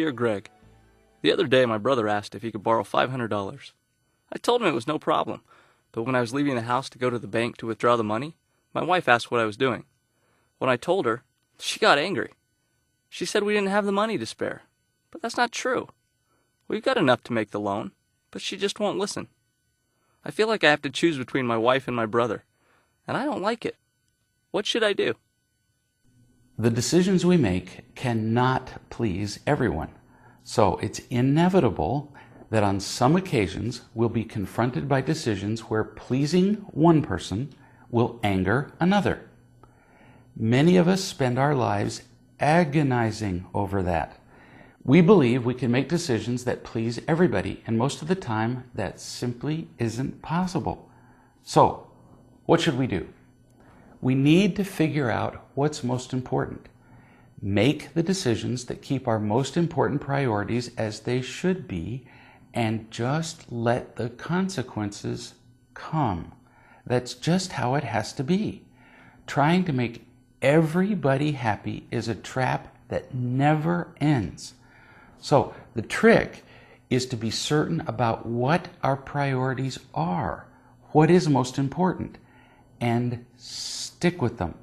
Dear Greg, the other day my brother asked if he could borrow $500. I told him it was no problem, but when I was leaving the house to go to the bank to withdraw the money, my wife asked what I was doing. When I told her, she got angry. She said we didn't have the money to spare, but that's not true. We've got enough to make the loan, but she just won't listen. I feel like I have to choose between my wife and my brother, and I don't like it. What should I do? The decisions we make cannot please everyone. So it's inevitable that on some occasions we'll be confronted by decisions where pleasing one person will anger another. Many of us spend our lives agonizing over that. We believe we can make decisions that please everybody, and most of the time that simply isn't possible. So, what should we do? We need to figure out what's most important. Make the decisions that keep our most important priorities as they should be, and just let the consequences come. That's just how it has to be. Trying to make everybody happy is a trap that never ends. So the trick is to be certain about what our priorities are, what is most important, and stick with them.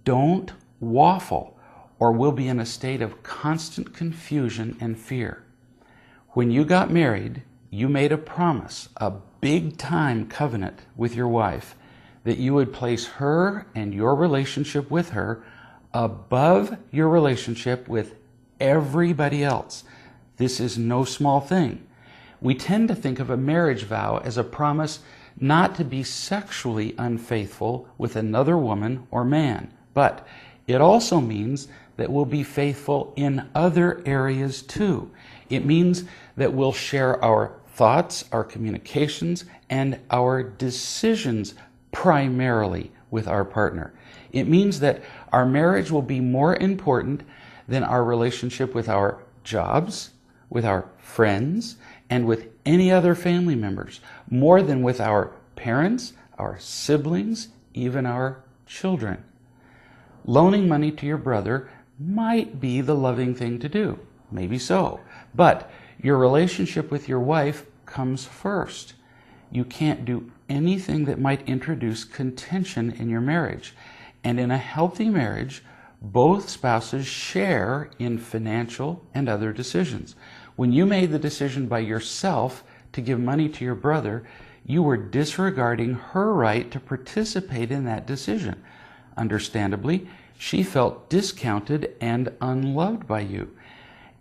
Don't waffle, or we'll be in a state of constant confusion and fear. When you got married, you made a promise, a big-time covenant with your wife, that you would place her and your relationship with her above your relationship with everybody else. This is no small thing. We tend to think of a marriage vow as a promise not to be sexually unfaithful with another woman or man, but it also means that we'll be faithful in other areas too. It means that we'll share our thoughts, our communications, and our decisions primarily with our partner. It means that our marriage will be more important than our relationship with our jobs, with our friends, and with any other family members, more than with our parents, our siblings, even our children. Loaning money to your brother might be the loving thing to do, maybe so, but your relationship with your wife comes first. You can't do anything that might introduce contention in your marriage. And in a healthy marriage, both spouses share in financial and other decisions. When you made the decision by yourself to give money to your brother, you were disregarding her right to participate in that decision. Understandably, she felt discounted and unloved by you.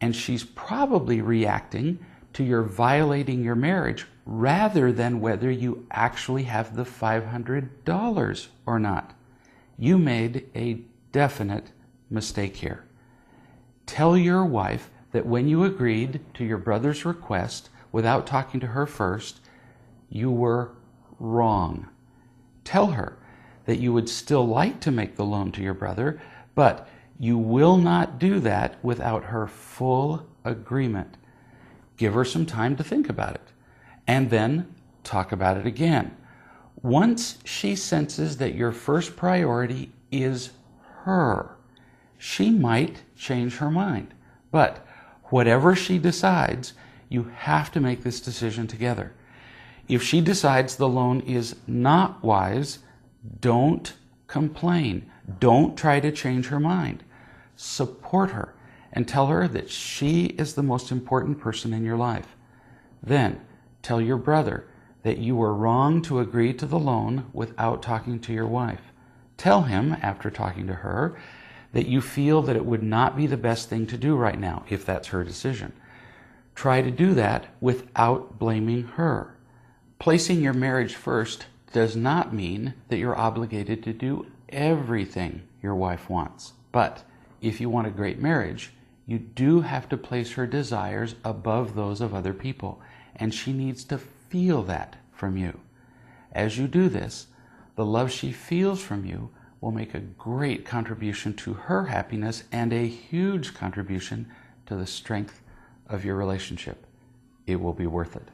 And she's probably reacting to your violating your marriage rather than whether you actually have the $500 or not. You made a definite mistake here. Tell your wife that when you agreed to your brother's request without talking to her first, you were wrong. Tell her that you would still like to make the loan to your brother, but you will not do that without her full agreement. Give her some time to think about it, and then talk about it again. Once she senses that your first priority is her, she might change her mind. But whatever she decides, you have to make this decision together. If she decides the loan is not wise, don't complain. Don't try to change her mind. Support her and tell her that she is the most important person in your life. Then tell your brother that you were wrong to agree to the loan without talking to your wife. Tell him, after talking to her, that you feel that it would not be the best thing to do right now, if that's her decision. Try to do that without blaming her. Placing your marriage first does not mean that you're obligated to do everything your wife wants. But if you want a great marriage, you do have to place her desires above those of other people, and she needs to feel that from you. As you do this, the love she feels from you will make a great contribution to her happiness and a huge contribution to the strength of your relationship. It will be worth it.